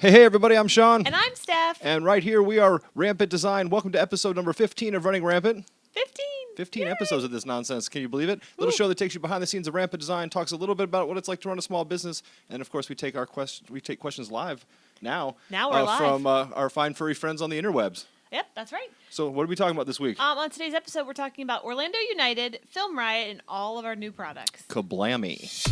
Hey, everybody, I'm Sean. And I'm Steph. And right here we are Rampant Design. Welcome to episode number 15 of Running Rampant. 15. 15 Yay. episodes of this nonsense. Can you believe it? Little show that takes you behind the scenes of Rampant Design, talks a little bit about what it's like to run a small business, and of course we take questions live now. Now we're live. From our fine furry friends on the interwebs. Yep, that's right. So what are we talking about this week? On today's episode, we're talking about Orlando United, Film Riot, and all of our new products. Kablammy.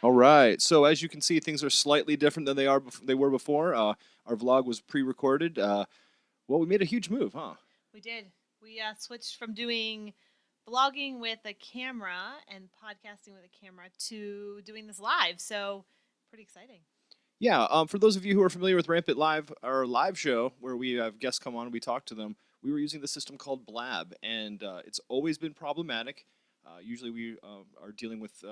All right. So as you can see, things are slightly different than they were before. Our vlog was pre-recorded. Well, we made a huge move, huh? We did. We switched from doing vlogging with a camera and podcasting with a camera to doing this live. So pretty exciting. Yeah. For those of you who are familiar with Rampant Live, our live show where we have guests come on and we talk to them, we were using the system called Blab, and it's always been problematic. Usually we are dealing with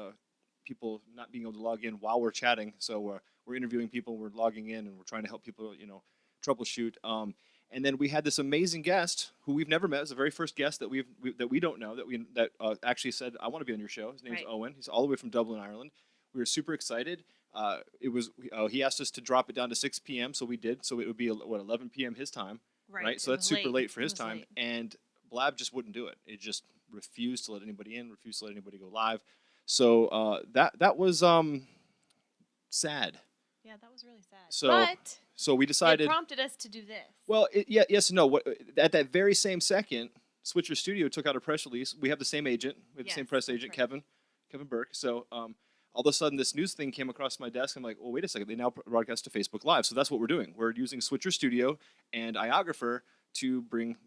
people not being able to log in while we're chatting. So we're interviewing people, we're logging in, and we're trying to help people, troubleshoot. And then we had this amazing guest who we've never met. It's the very first guest that we don't know that actually said, "I want to be on your show." His name's Owen. He's all the way from Dublin, Ireland. We were super excited. He asked us to drop it down to 6 p.m. So we did. So it would be 11 p.m. his time, right? So that's super late for his time. And Blab just wouldn't do it. It just refused to let anybody in, refused to let anybody go live. So that was sad. Yeah, that was really sad. So we decided. It prompted us to do this. Well, yes and no. At that very same second, Switcher Studio took out a press release. We have the same agent. We have the same press agent, right. Kevin Burke. So all of a sudden, this news thing came across my desk. I'm like, well, wait a second. They now broadcast to Facebook Live. So that's what we're doing. We're using Switcher Studio and Iographer to bring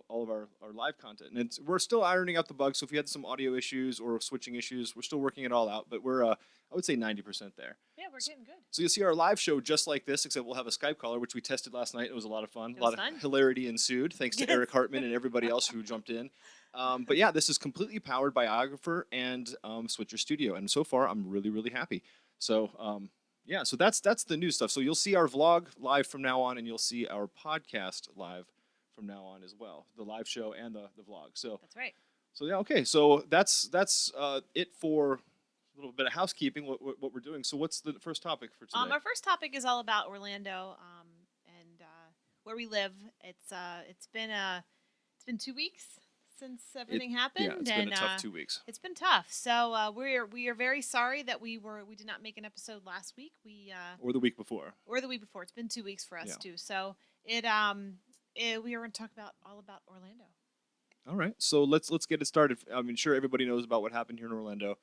all of our live content. And we're still ironing out the bugs. So if you had some audio issues or switching issues, we're still working it all out. But we're, I would say 90% there. Yeah, we're getting good. So you'll see our live show just like this, except we'll have a Skype caller, which we tested last night. It was a lot of fun. A lot of hilarity ensued, thanks to Eric Hartman and everybody else who jumped in. But yeah, this is completely powered by Iographer and Switcher Studio. And so far, I'm really, really happy. So yeah, so that's the new stuff. So you'll see our vlog live from now on, and you'll see our podcast live from now on as well, the live show and the vlog. So that's right. So yeah, okay. So that's it for a little bit of housekeeping. What we're doing. So what's the first topic for today? Our first topic is all about Orlando and where we live. It's been 2 weeks since everything happened. Yeah, it's been a tough 2 weeks. It's been tough. So we are very sorry that we did not make an episode last week. Or the week before. It's been 2 weeks for us too. So we are going to talk all about Orlando. All right, so let's get it started. I mean, sure, everybody knows about what happened here in Orlando.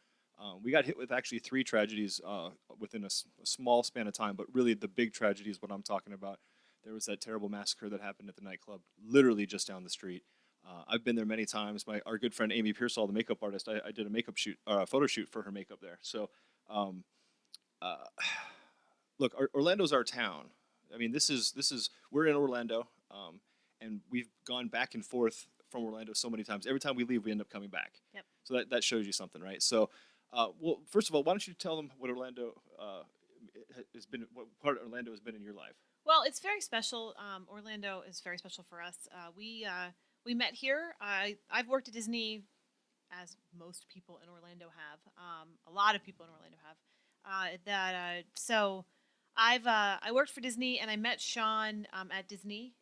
We got hit with actually 3 tragedies within a small span of time, but really the big tragedy is what I'm talking about. There was that terrible massacre that happened at the nightclub, literally just down the street. I've been there many times. Our good friend Amy Pearsall, the makeup artist, I did a photo shoot for her makeup there. So, look, Orlando's our town. I mean, we're in Orlando, and we've gone back and forth from Orlando so many times. Every time we leave, we end up coming back. Yep. So that shows you something, right? So, well, first of all, why don't you tell them what Orlando has been, what part of Orlando has been in your life? Well, it's very special. Orlando is very special for us. We met here. I've worked at Disney, as most people in Orlando have. A lot of people in Orlando have. So I worked for Disney, and I met Sean at Disney.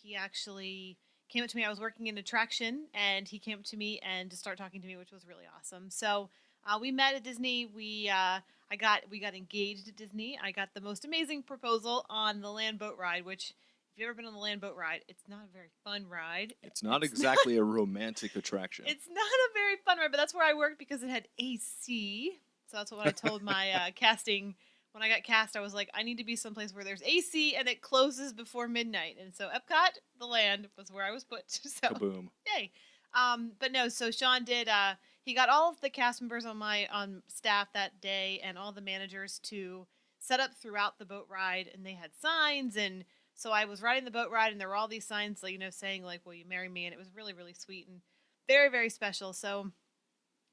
He actually came up to me. I was working in attraction, and he came up to me and just started talking to me, which was really awesome. So we met at Disney. We got engaged at Disney. I got the most amazing proposal on the land boat ride, which, if you've ever been on the land boat ride, it's not a very fun ride. It's not exactly a romantic attraction. It's not a very fun ride, but that's where I worked because it had AC. So that's what I told my casting. When I got cast, I was like, I need to be someplace where there's AC and it closes before midnight. And so Epcot, the land, was where I was put. So, kaboom. Yay. But no, so Sean did, he got all of the cast members on staff that day and all the managers to set up throughout the boat ride. And they had signs. And so I was riding the boat ride, and there were all these signs, like, saying, like, will you marry me? And it was really, really sweet and very, very special. So,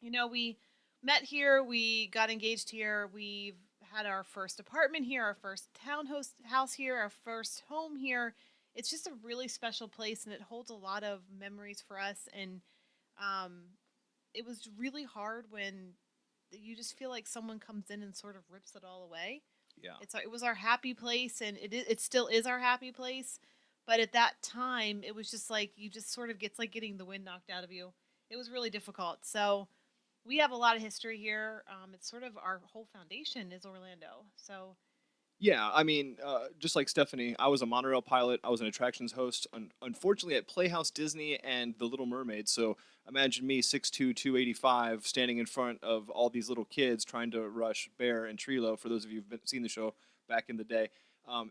we met here. We got engaged here. We've had our first apartment here, our first townhouse here, our first home here. It's just a really special place, and it holds a lot of memories for us. And It was really hard when you just feel like someone comes in and sort of rips it all away. Yeah. It was our happy place, and it still is our happy place. But at that time, it was just like you just sort of gets like getting the wind knocked out of you. It was really difficult. So we have a lot of history here. It's sort of our whole foundation is Orlando. So Yeah, I mean, just like Stephanie, I was a monorail pilot. I was an attractions host, unfortunately at Playhouse Disney and The Little Mermaid. So imagine me, 6'2", 285, standing in front of all these little kids trying to rush Bear and Trilo. For those of you who've seen the show back in the day,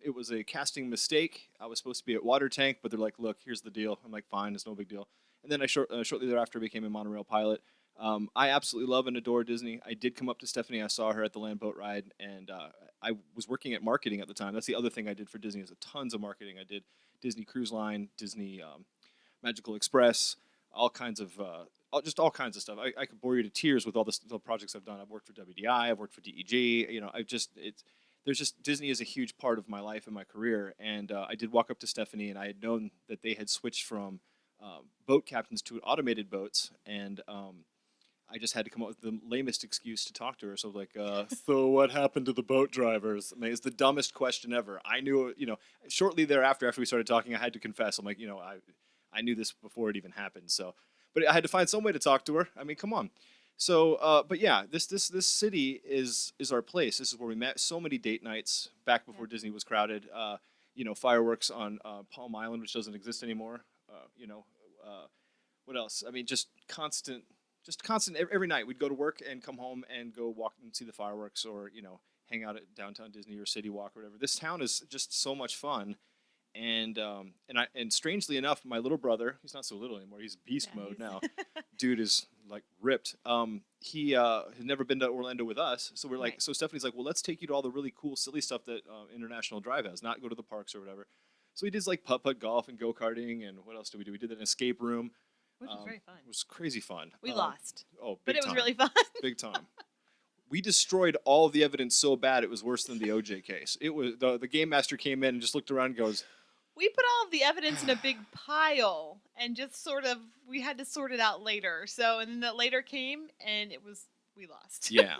it was a casting mistake. I was supposed to be at Water Tank, but they're like, "Look, here's the deal." I'm like, "Fine, it's no big deal." And then shortly thereafter became a monorail pilot. I absolutely love and adore Disney. I did come up to Stephanie. I saw her at the land boat ride, and I was working at marketing at the time. That's the other thing I did for Disney is tons of marketing. I did Disney Cruise Line, Disney Magical Express, all kinds of just all kinds of stuff. I could bore you to tears with all the projects I've done. I've worked for WDI, I've worked for DEG. You know, I've just it's there's just Disney is a huge part of my life and my career. And I did walk up to Stephanie, and I had known that they had switched from boat captains to automated boats, and I just had to come up with the lamest excuse to talk to her. So like, so what happened to the boat drivers? I mean, it's the dumbest question ever. I knew, shortly thereafter, after we started talking, I had to confess. I'm like, I knew this before it even happened. So, but I had to find some way to talk to her. I mean, come on. So, but yeah, this city is our place. This is where we met. So many date nights back before yeah, Disney was crowded. Fireworks on Palm Island, which doesn't exist anymore. What else? I mean, just constant. Every night we'd go to work and come home and go walk and see the fireworks, or hang out at downtown Disney or City Walk or whatever. This town is just so much fun, and strangely enough, my little brother, he's not so little anymore. He's beast yeah, mode now. he's Dude is like ripped. He had never been to Orlando with us, so we're like, right. so Stephanie's like, well, let's take you to all the really cool, silly stuff that International Drive has, not go to the parks or whatever. So we did like putt putt golf and go karting, and what else did we do? We did an escape room. Which was very fun. It was crazy fun. We lost, Oh, but big it was time, really fun. big time. We destroyed all of the evidence so bad it was worse than the OJ case. It was the game master came in and just looked around and goes, We put all of the evidence in a big pile and just sort of we had to sort it out later. So and then that later came and we lost. yeah,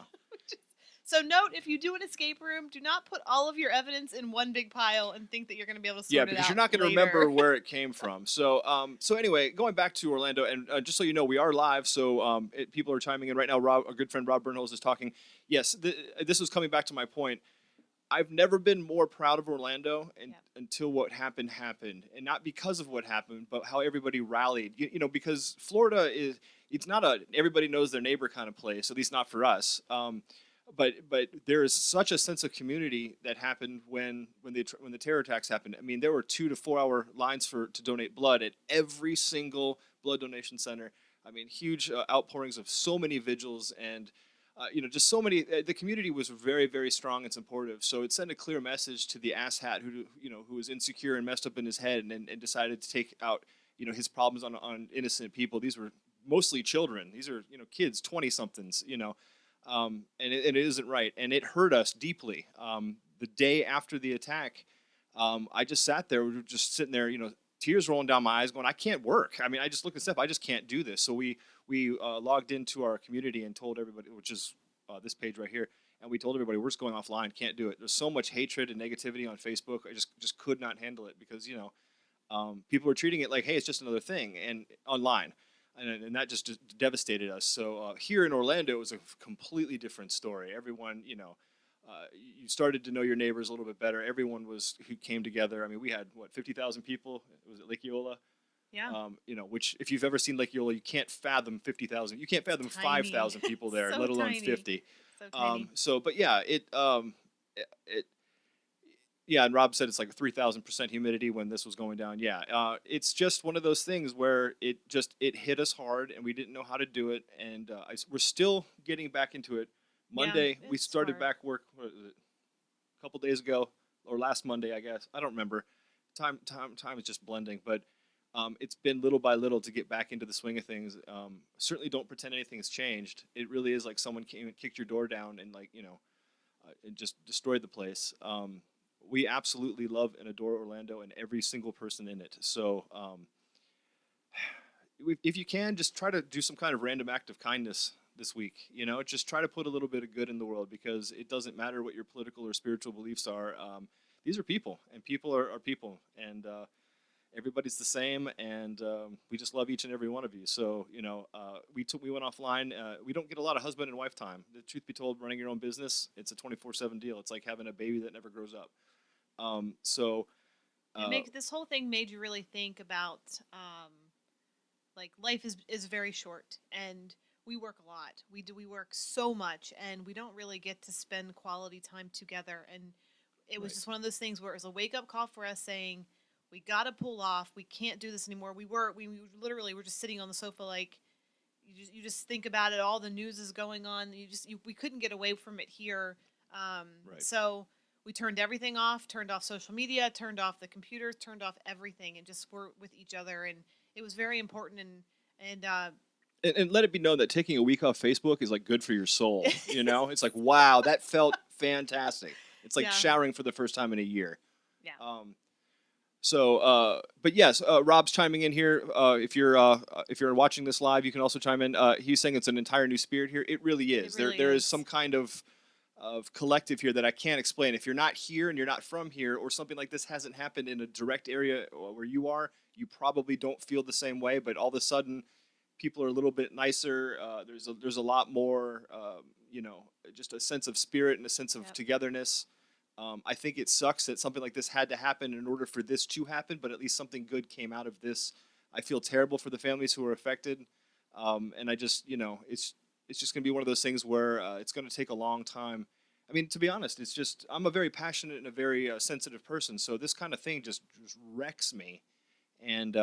So note if you do an escape room, do not put all of your evidence in one big pile and think that you're going to be able to sort yeah, it out. because you're not going to remember where it came from. So, so anyway, going back to Orlando, and just so you know, we are live. So, people are chiming in right now. Rob, our good friend Rob Bernholz is talking. Yes, this was coming back to my point. I've never been more proud of Orlando until what happened, and not because of what happened, but how everybody rallied. Because Florida it's not a everybody knows their neighbor kind of place, at least not for us. But there is such a sense of community that happened when the terror attacks happened. I mean, there were 2 to 4 hour lines to donate blood at every single blood donation center. I mean, huge outpourings of so many vigils and just so many. The community was very, very strong and supportive. So it sent a clear message to the asshat who was insecure and messed up in his head and decided to take out his problems on innocent people. These were mostly children. These are kids, 20 somethings. And it isn't right, and it hurt us deeply. The day after the attack, I just sat there, we were just sitting there, tears rolling down my eyes, going, I can't work. I mean, I just looked at Steph, I just can't do this. So we logged into our community and told everybody, which is this page right here, and we told everybody we're just going offline, can't do it. There's so much hatred and negativity on Facebook, I just could not handle it because people were treating it like, hey, it's just another thing, and online. And that just devastated us. So here in Orlando, it was a completely different story. Everyone, you started to know your neighbors a little bit better. Everyone who came together. I mean, we had 50,000 people. Was it Lake Eola? Yeah. Which if you've ever seen Lake Eola, you can't fathom 50,000. You can't fathom 5,000 people there, So let alone tiny. 50. So tiny. But yeah, it yeah, and Rob said it's like 3,000% humidity when this was going down. Yeah, it's just one of those things where it hit us hard, and we didn't know how to do it, and we're still getting back into it. Monday we it's started hard. back work. What was it, a couple days ago, or last Monday, I guess. I don't remember. Time is just blending, but it's been little by little to get back into the swing of things. Certainly, don't pretend anything's changed. It really is like someone came and kicked your door down and and just destroyed the place. We absolutely love and adore Orlando and every single person in it. So if you can, just try to do some kind of random act of kindness this week. You know, just try to put a little bit of good in the world, because it doesn't matter what your political or spiritual beliefs are. These are people, and people are people, and everybody's the same, and we just love each and every one of you. So, you know, we went offline. We don't get a lot of husband and wife time. The truth be told, running your own business, it's a 24/7 deal. It's like having a baby that never grows up. So This whole thing made you really think about like life is very short, and we work a lot. We work so much, and we don't really get to spend quality time together. And it was Right. just one of those things where it was a wake up call for us, saying we got to pull off. We can't do this anymore. We literally were just sitting on the sofa, like you just think about it. All the news is going on. We couldn't get away from it here. Right. So we turned everything off. Turned off social media. Turned off the computers. Turned off everything, and just were with each other. And it was very important. And And let it be known that taking a week off Facebook is like good for your soul. You know, it's like, wow, that felt fantastic. It's like Yeah. showering for the first time in a year. yeah. But yes, Rob's chiming in here. If you're watching this live, you can also chime in. He's saying it's an entire new spirit here. It really is. It really There is is. some kind of collective here that I can't explain. If you're not here and you're not from here, or something like this hasn't happened in a direct area where you are, you probably don't feel the same way. But all of a sudden, people are a little bit nicer. There's a lot more, you know, just a sense of spirit and a sense of Yep. togetherness. I think it sucks that something like this had to happen in order for this to happen, but at least something good came out of this. I feel terrible for the families who are affected, and I just, you know, it's just gonna be one of those things where it's gonna take a long time. I mean, to be honest, it's just I'm a very passionate and a very sensitive person, so this kind of thing just wrecks me, and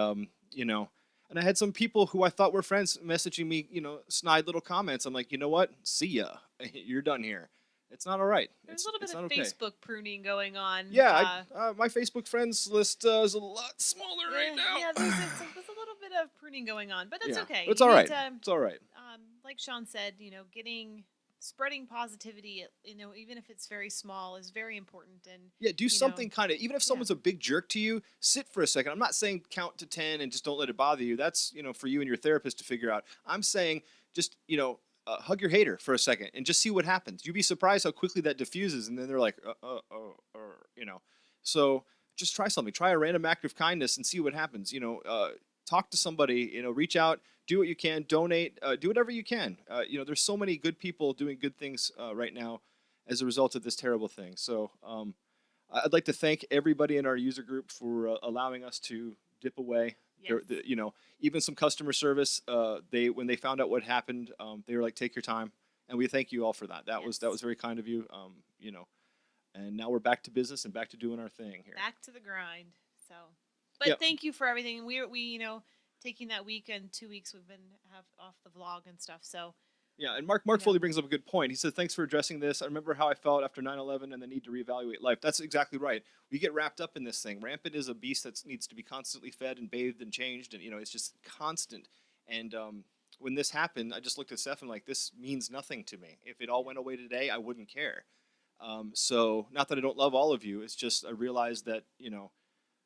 you know. And I had some people who I thought were friends messaging me, you know, snide little comments. I'm like, you know what? See ya. You're done here. It's not all right. There's a little bit It's of not okay. Facebook pruning going on. Yeah, my Facebook friends list is a lot smaller right now. Yeah, there's a little bit of pruning going on, but that's Yeah, okay. but it's You all need right. to, It's all right. like Sean said, spreading positivity, even if it's very small, is very important. And Yeah, do something kind of, even if yeah. someone's a big jerk to you, sit for a second. I'm not saying count to 10 and just don't let it bother you. That's, you know, for you and your therapist to figure out. I'm saying just, you know, hug your hater for a second and just see what happens. You'd be surprised how quickly that diffuses, and then they're like, you know. So just try something. Try a random act of kindness and see what happens. You know, talk to somebody. You know, reach out. Do what you can. Donate. Do whatever you can. You know, there's so many good people doing good things right now as a result of this terrible thing. So I'd like to thank everybody in our user group for allowing us to dip away. Yes. You know, even some customer service. When they found out what happened, they were like, "Take your time," and we thank you all for that. That was very kind of you. You know, and now we're back to business and back to doing our thing here. Back to the grind. So, but thank you for everything. We taking that week and 2 weeks we've been off the vlog and stuff. So. Yeah, and Mark Foley brings up a good point. He said, "Thanks for addressing this. I remember how I felt after 9/11 and the need to reevaluate life." That's exactly right. We get wrapped up in this thing. Rampant is a beast that needs to be constantly fed and bathed and changed, and you know, it's just constant. And when this happened, I just looked at Steph and like, this means nothing to me. If it all went away today, I wouldn't care. So not that I don't love all of you. It's just I realized that, you know,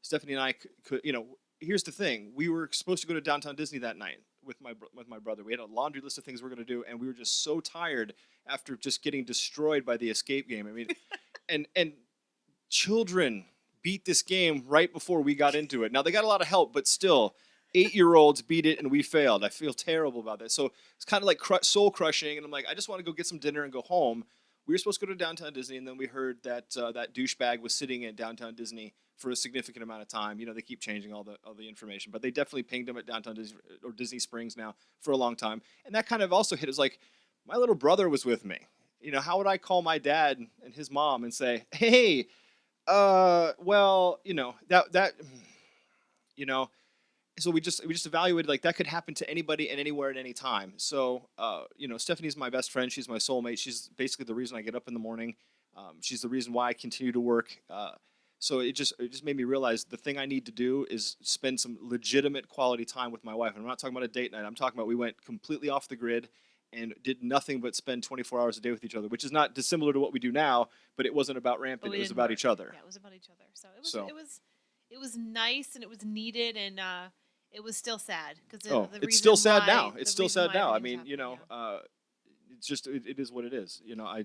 Stefanie and I could, you know, here's the thing. We were supposed to go to Downtown Disney that night with my brother. We had a laundry list of things we are going to do, and we were just so tired after just getting destroyed by the escape game. I mean, and children beat this game right before we got into it. Now they got a lot of help, but still, 8-year-olds beat it and we failed. I feel terrible about that. So it's kind of like soul crushing, and I'm like, I just want to go get some dinner and go home. We were supposed to go to Downtown Disney, and then we heard that that douchebag was sitting at Downtown Disney for a significant amount of time. You know, they keep changing all the information, but they definitely pinged him at Downtown Disney or Disney Springs now for a long time. And that kind of also hit us like, my little brother was with me. You know, how would I call my dad and his mom and say, "Hey, well, you know, that you know." So we just evaluated like that could happen to anybody and anywhere at any time. So you know, Stefanie's my best friend. She's my soulmate. She's basically the reason I get up in the morning. She's the reason why I continue to work. So it just made me realize the thing I need to do is spend some legitimate quality time with my wife. And I'm not talking about a date night. I'm talking about we went completely off the grid and did nothing but spend 24 hours a day with each other, which is not dissimilar to what we do now. But it wasn't about Rampant. It was about each other. Yeah, it was about each other. So it was nice and it was needed, and it was still sad because Oh, the it's still reason sad why now. It's the still reason sad why now. I everything was mean, you happening. know, Yeah. it's just it is what it is. You know, I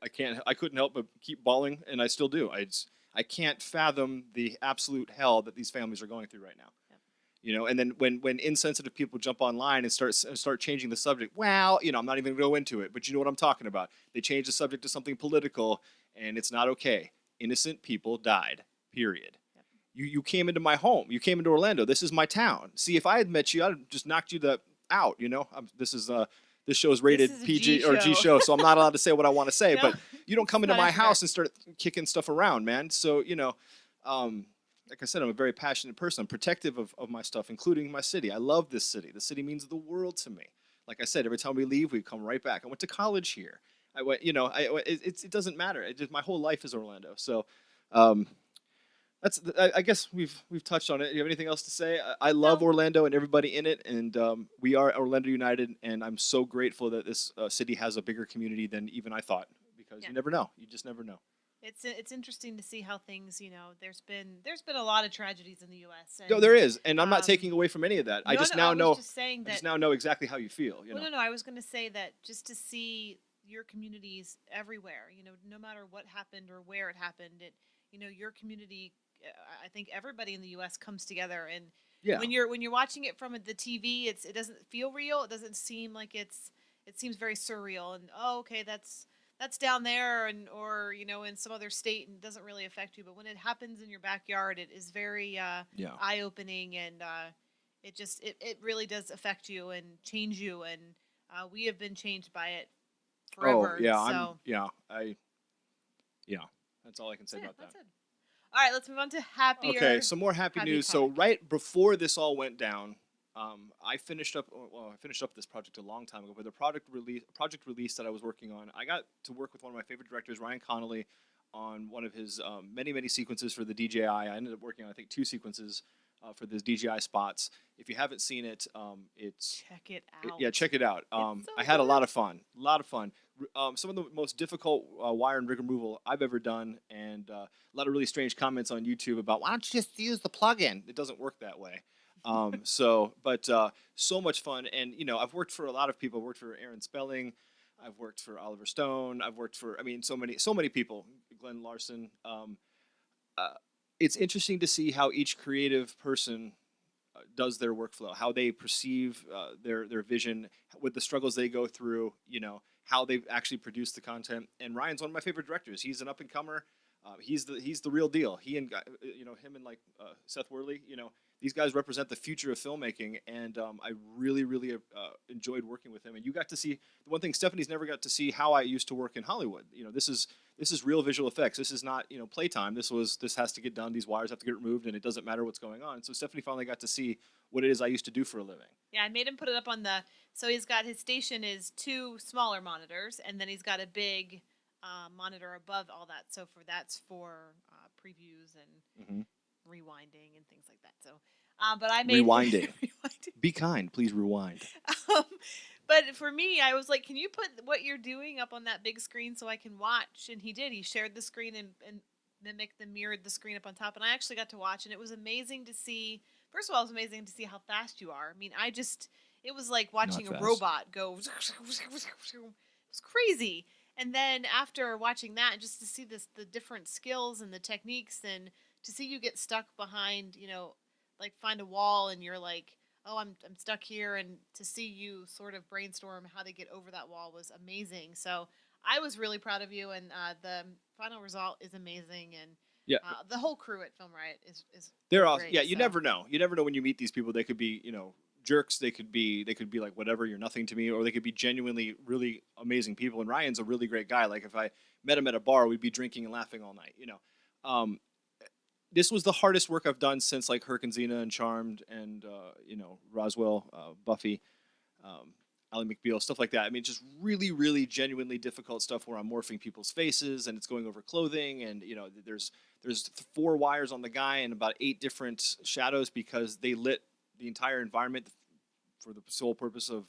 couldn't help but keep bawling, and I still do. I can't fathom the absolute hell that these families are going through right now. Yep. You know, and then when insensitive people jump online and start changing the subject, well, you know, I'm not even going to go into it, but you know what I'm talking about. They change the subject to something political, and it's not okay. Innocent people died. Period. Yep. You came into my home. You came into Orlando. This is my town. See, if I had met you, I'd have just knocked you out. You know, this show is This rated is a G PG or G show. show, so I'm not allowed to say what I want to say. No, But you don't come it's into not my after dark. house and start kicking stuff around, man. So you know, like I said, I'm a very passionate person. I'm protective of my stuff, including my city. I love this city. The city means the world to me. Like I said, every time we leave, we come right back. I went to college here. I went, you know, it doesn't matter. My whole life is Orlando. So. Um, I guess we've touched on it. You have anything else to say? I love No. Orlando and everybody in it, and we are Orlando United. And I'm so grateful that this city has a bigger community than even I thought. Because Yeah. you never know. You just never know. It's interesting to see how things, there's been a lot of tragedies in the U.S. No, and there is, and I'm not um, taking away from any of that. I no, just no, now I was know. just saying I just that. now know exactly how you feel. You Well, know. no, I was going to say that just to see your communities everywhere, no matter what happened or where it happened, your community. I think everybody in the U.S. comes together, and Yeah. when you're watching it from the TV, it doesn't feel real. It doesn't seem like it seems very surreal. And oh, okay, that's down there, or in some other state, and it doesn't really affect you. But when it happens in your backyard, it is very Yeah. eye opening, and it really does affect you and change you, and we have been changed by it Oh forever. yeah. So Yeah. That's all I can say yeah, about that. that's it. All right, let's move on to Okay, some more happy news. So topic. right before this all went down, I finished up. Well, I finished up this project a long time ago. But the project release that I was working on, I got to work with one of my favorite directors, Ryan Connolly, on one of his many sequences for the DJI. I ended up working on I think 2 sequences for the DJI spots. If you haven't seen it, Check it out. yeah, check it out. It's so I had a lot good. of fun. A lot of fun. Some of the most difficult wire and rig removal I've ever done, and a lot of really strange comments on YouTube about why don't you just use the plugin? It doesn't work that way. But so much fun, and you know, I've worked for a lot of people. I've worked for Aaron Spelling, I've worked for Oliver Stone, I've worked for, I mean, so many people. Glenn Larson. Uh, it's interesting to see how each creative person does their workflow, how they perceive their vision, with the struggles they go through, you know, how they actually produce the content. And Ryan's one of my favorite directors. He's an up and comer. He's the real deal. He and him and like Seth Worley, you know, these guys represent the future of filmmaking, and I really enjoyed working with him. And you got to see the one thing Stephanie's never got to see, how I used to work in Hollywood. You know, this is real visual effects. This is not, you know, playtime. This has to get done. These wires have to get removed, and it doesn't matter what's going on. So Stephanie finally got to see what it is I used to do for a living. Yeah, I made him put it up on the. So he's got his station is 2 smaller monitors, and then he's got a big monitor above all that. So that's for previews and Mm-hmm. rewinding and things like that. So, but I made Rewinding. rewinding. Be kind, please rewind. Um, but for me, I was like, "Can you put what you're doing up on that big screen so I can watch?" And he did. He shared the screen and mirrored the screen up on top, and I actually got to watch, and it was amazing to see. First of all, it was amazing to see how fast you are. I mean, it was like watching a fast. robot go. It was crazy. And then after watching that, and just to see the different skills and the techniques, and to see you get stuck behind, like find a wall, and you're like, oh, I'm stuck here, and to see you sort of brainstorm how to get over that wall was amazing. So I was really proud of you, and the final result is amazing, and Yeah. the whole crew at Film Riot is They're really awesome. great, Yeah, you so. never know. You never know when you meet these people. They could be, you know, jerks. They could be like whatever. You're nothing to me, or they could be genuinely really amazing people. And Ryan's a really great guy. Like if I met him at a bar, we'd be drinking and laughing all night. You know, this was the hardest work I've done since like Herkenzina and Charmed and Roswell, Buffy, Ally McBeal, stuff like that. I mean, just really genuinely difficult stuff where I'm morphing people's faces and it's going over clothing, and you know, there's 4 wires on the guy and about 8 different shadows because they lit the entire environment for the sole purpose of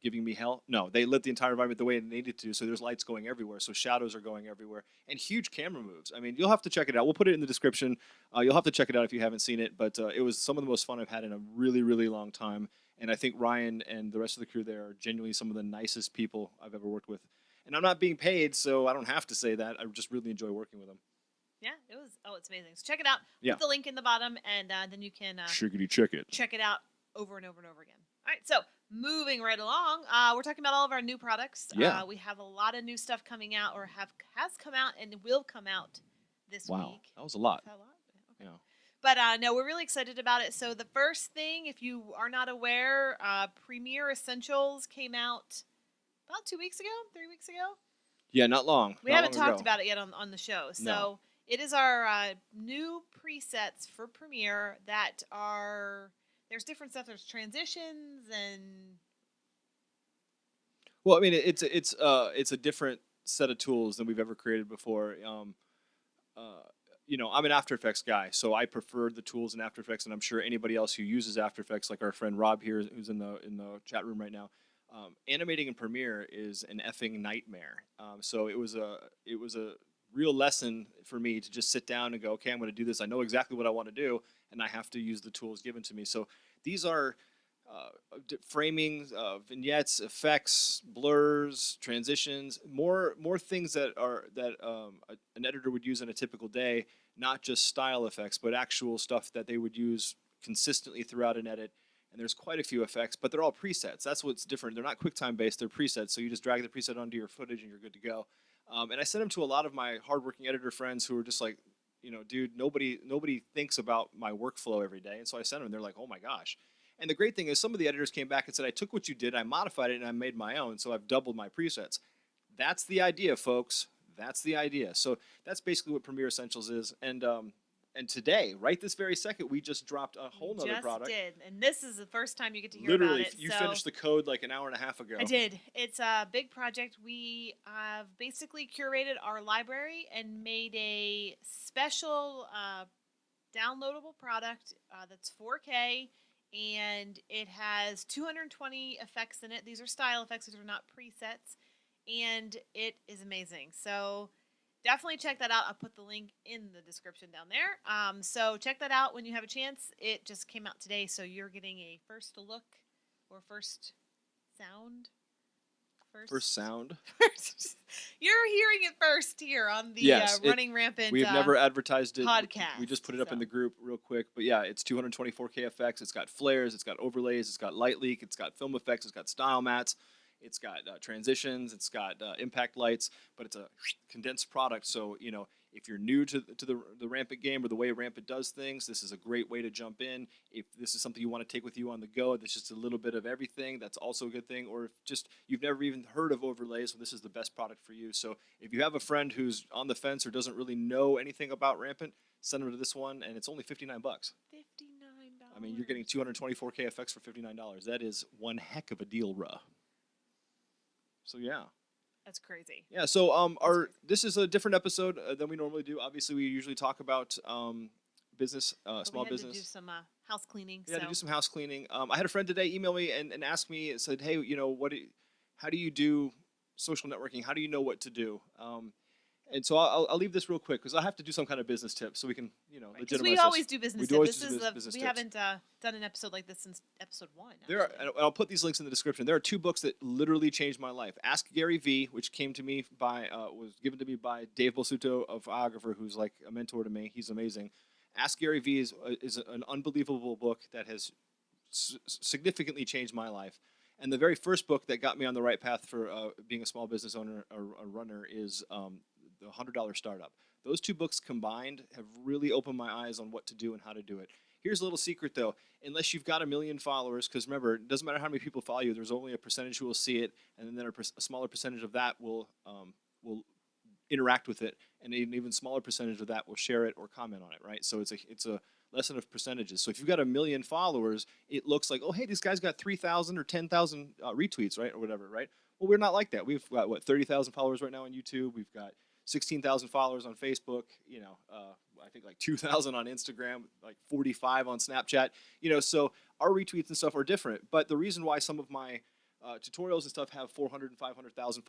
giving me hell. No, they lit the entire environment the way it needed to. So there's lights going everywhere. So shadows are going everywhere and huge camera moves. I mean, you'll have to check it out. We'll put it in the description. You'll have to check it out if you haven't seen it. But it was some of the most fun I've had in a really, really long time. And I think Ryan and the rest of the crew there are genuinely some of the nicest people I've ever worked with. And I'm not being paid, so I don't have to say that. I just really enjoy working with them. Yeah, it was. Oh, it's amazing. So check it out. Yeah. Put the link in the bottom, and then you can Chickity check it. check it out over and over and over again. All right, so moving right along, we're talking about all of our new products. Yeah. We have a lot of new stuff coming out, or has come out, and will come out this Wow, week. that was a lot. Is that a lot? Okay. Yeah. But no, we're really excited about it. So the first thing, if you are not aware, Premiere Essentials came out about 2 weeks ago, 3 weeks ago. Yeah, not long. We haven't talked about it yet on the show. So No. it is our new presets for Premiere that are, there's different stuff. There's transitions and. Well, I mean, it's a different set of tools than we've ever created before. I'm an After Effects guy, so I prefer the tools in After Effects, and I'm sure anybody else who uses After Effects, like our friend Rob here, who's in the chat room right now, animating in Premiere is an effing nightmare. So it was a real lesson for me to just sit down and go, okay, I'm going to do this. I know exactly what I want to do, and I have to use the tools given to me. So these are framing, vignettes, effects, blurs, transitions, more things that an editor would use in a typical day, not just style effects, but actual stuff that they would use consistently throughout an edit. And there's quite a few effects, but they're all presets. That's what's different. They're not QuickTime based, they're presets. So you just drag the preset onto your footage and you're good to go. And I sent them to a lot of my hardworking editor friends who are just like, dude, nobody thinks about my workflow every day. And so I sent them, and they're like, oh my gosh. And the great thing is some of the editors came back and said, I took what you did, I modified it, and I made my own, so I've doubled my presets. That's the idea, folks. That's the idea. So that's basically what Premiere Essentials is. And today, right this very second, we just dropped a whole nother product. Did, and this is the first time you get to hear Literally, about it. you finished the code like an hour and a half ago. I did. It's a big project. We have basically curated our library and made a special downloadable product that's 4K, and it has 220 effects in it. These are style effects. These are not presets, and it is amazing. So definitely check that out. I'll put the link in the description down there. So check that out when you have a chance. It just came out today, so you're getting a first look or first sound. First sound. You're hearing it first here on the Running Rampant. We have never advertised it. Podcast. We just put it up in the group real quick. But yeah, it's 224K effects. It's got flares. It's got overlays. It's got light leak. It's got film effects. It's got style mats. It's got transitions. It's got impact lights. But it's a condensed product. So, if you're new to the Rampant game or the way Rampant does things, this is a great way to jump in. If this is something you want to take with you on the go, that's just a little bit of everything, that's also a good thing. Or if just you've never even heard of overlays, well, this is the best product for you. So if you have a friend who's on the fence or doesn't really know anything about Rampant, send them to this one, and it's only $59. $59. I mean, you're getting 224K effects for $59. That is one heck of a deal, ruh. So yeah. That's crazy. Yeah, so this is a different episode than we normally do. Obviously, we usually talk about business, small business. We had to do some house cleaning. Yeah, to do some house cleaning. I had a friend today email me and ask me, said, hey, how do you do social networking? How do you know what to do? And so I'll leave this real quick because I have to do some kind of business tip so we can, legitimize this. We always do business tips. We tips. haven't done an episode like this since episode 1. And I'll put these links in the description. There are 2 books that literally changed my life. Ask Gary V, which came to me was given to me by Dave Bolsuto, a photographer who's like a mentor to me. He's amazing. Ask Gary V is an unbelievable book that has significantly changed my life. And the very first book that got me on the right path for being a small business owner or a runner is the $100 Startup. Those 2 books combined have really opened my eyes on what to do and how to do it. Here's a little secret though, unless you've got 1 million followers, because remember, it doesn't matter how many people follow you, there's only a percentage who will see it, and then a smaller percentage of that will interact with it, and an even smaller percentage of that will share it or comment on it, right? So it's a lesson of percentages. So if you've got 1 million followers, it looks like, oh, hey, this guy's got 3,000 or 10,000 retweets, right, or whatever, right? Well, we're not like that. We've got, 30,000 followers right now on YouTube. We've got 16,000 followers on Facebook, I think like 2,000 on Instagram, like 45 on Snapchat, so our retweets and stuff are different. But the reason why some of my tutorials and stuff have 400 and 500,000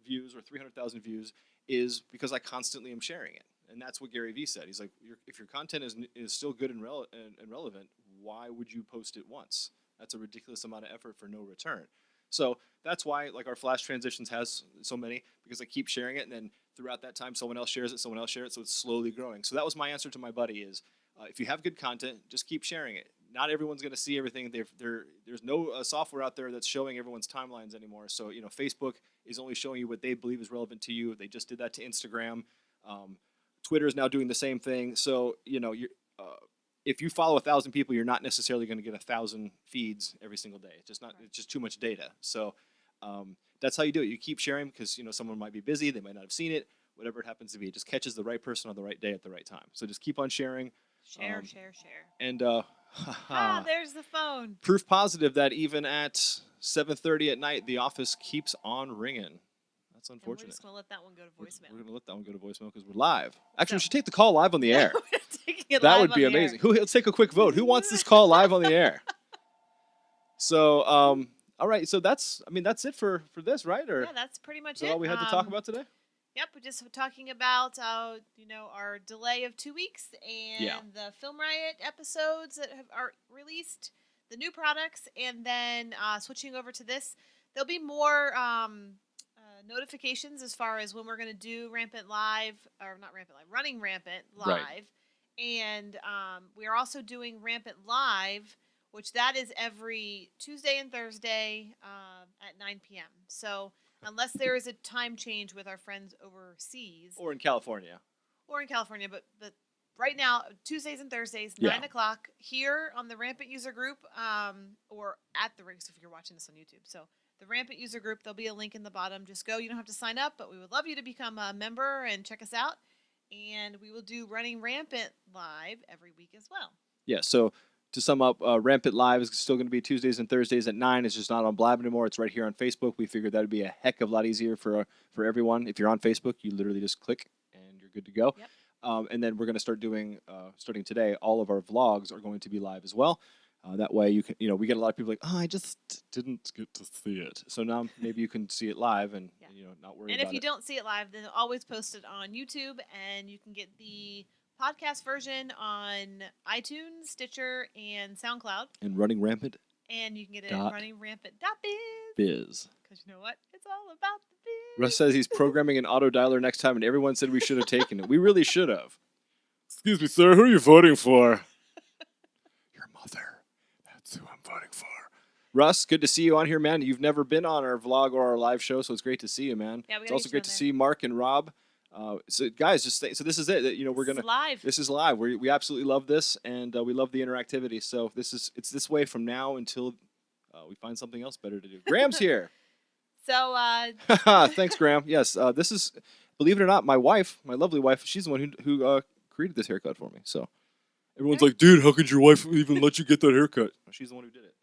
views or 300,000 views is because I constantly am sharing it. And that's what Gary Vee said. He's like, if your content is still good and relevant, why would you post it once? That's a ridiculous amount of effort for no return. So that's why like our Flash Transitions has so many, because I keep sharing it, and then throughout that time someone else shares it, so it's slowly growing. So that was my answer to my buddy is, if you have good content, just keep sharing it. Not everyone's going to see everything. There's no software out there that's showing everyone's timelines anymore. So, Facebook is only showing you what they believe is relevant to you. They just did that to Instagram. Twitter is now doing the same thing. So, if you follow 1,000 people, you're not necessarily going to get 1,000 feeds every single day. It's just too much data. So that's how you do it. You keep sharing because, someone might be busy. They might not have seen it. Whatever it happens to be, it just catches the right person on the right day at the right time. So just keep on sharing. Share. And there's the phone. Proof positive that even at 7:30 at night, the office keeps on ringing. That's unfortunate. And we're just going to let that one go to voicemail. We're going to let that one go to voicemail because we're live. Actually, we should take the call live on the air. That would be amazing. Let's take a quick vote. Who wants this call live on the air? So, all right. So that's it for this, right? Or yeah, that's pretty much is that all we had to talk about today? Yep, we're just talking about our delay of 2 weeks and the Film Riot episodes that are released, the new products, and then switching over to this. There'll be more notifications as far as when we're going to do Rampant Live, or not Rampant Live, Running Rampant Live. Right. And we are also doing Rampant Live, which that is every Tuesday and Thursday at 9 p.m. So unless there is a time change with our friends overseas. Or in California. But right now, Tuesdays and Thursdays, 9 o'clock, here on the Rampant User Group, or at the Rigs if you're watching this on YouTube. So the Rampant User Group, there'll be a link in the bottom. Just go. You don't have to sign up, but we would love you to become a member and check us out. And we will do Running Rampant Live every week as well. Yeah, so to sum up, Rampant Live is still going to be Tuesdays and Thursdays at 9. It's just not on Blab anymore. It's right here on Facebook. We figured that would be a heck of a lot easier for everyone. If you're on Facebook, you literally just click and you're good to go. Yep. And then we're going to start doing, starting today, all of our vlogs are going to be live as well. That way you can, we get a lot of people like, I just didn't get to see it. So now maybe you can see it live and, not worry about it. And if you don't see it live, then always post it on YouTube, and you can get the podcast version on iTunes, Stitcher, and SoundCloud. And Running Rampant. And you can get it at runningrampant.biz. Biz. Because you know what? It's all about the biz. Russ says he's programming an auto dialer next time, and everyone said we should have taken it. We really should have. Excuse me, sir. Who are you voting for? Your mother. That's who I'm voting for. Russ, good to see you on here, man. You've never been on our vlog or our live show, so it's great to see you, man. Yeah, it's also great to see Mark and Rob. So guys, so this is it. We're gonna. Live. This is live. We absolutely love this, and we love the interactivity. So it's this way from now until we find something else better to do. Graham's here. So. Thanks, Graham. Yes, this is, believe it or not, my wife, my lovely wife. She's the one who created this haircut for me. So everyone's like, dude, how could your wife even let you get that haircut? She's the one who did it.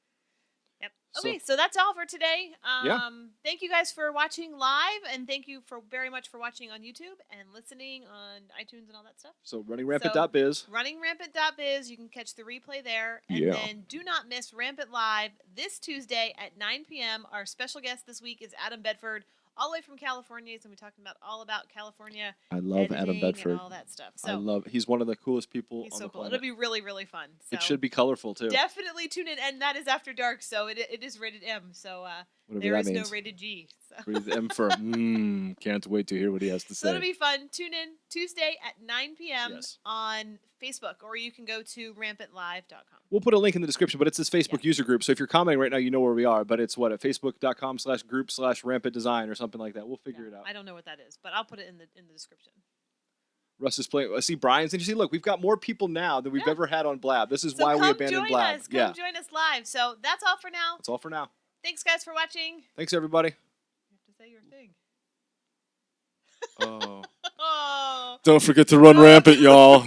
Yep. Okay, so that's all for today. Yeah. Thank you guys for watching live, and thank you very much for watching on YouTube and listening on iTunes and all that stuff. So runningrampant.biz. Runningrampant.biz. You can catch the replay there. And then do not miss Rampant Live this Tuesday at 9 p.m. Our special guest this week is Adam Bedford, all the way from California. He's going to be talking about all about California. I love Adam Bedford. And all that stuff. So he's one of the coolest people on so the cool. planet. It'll be really, really fun. So it should be colorful, too. Definitely tune in. And that is after dark, so it is rated M. So there is no rated G. So. Rated M for can't wait to hear what he has to say. So it'll be fun. Tune in Tuesday at 9 p.m. on Facebook, or you can go to rampantlive.com. We'll put a link in the description, but it's this Facebook user group. So if you're commenting right now, you know where we are. But it's at facebook.com/group/rampantdesign or something like that. We'll figure it out. I don't know what that is, but I'll put it in the description. Russ is playing. I see Brian's, and you see, look, we've got more people now than we've ever had on Blab. This is why we abandoned Blab. Come join us live. So that's all for now. That's all for now. Thanks, guys, for watching. Thanks, everybody. You have to say your thing. Oh. Don't forget to run rampant, y'all.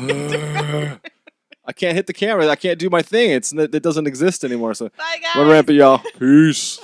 I can't hit the camera. I can't do my thing. It doesn't exist anymore. So bye, guys. Run rampant, y'all. Peace.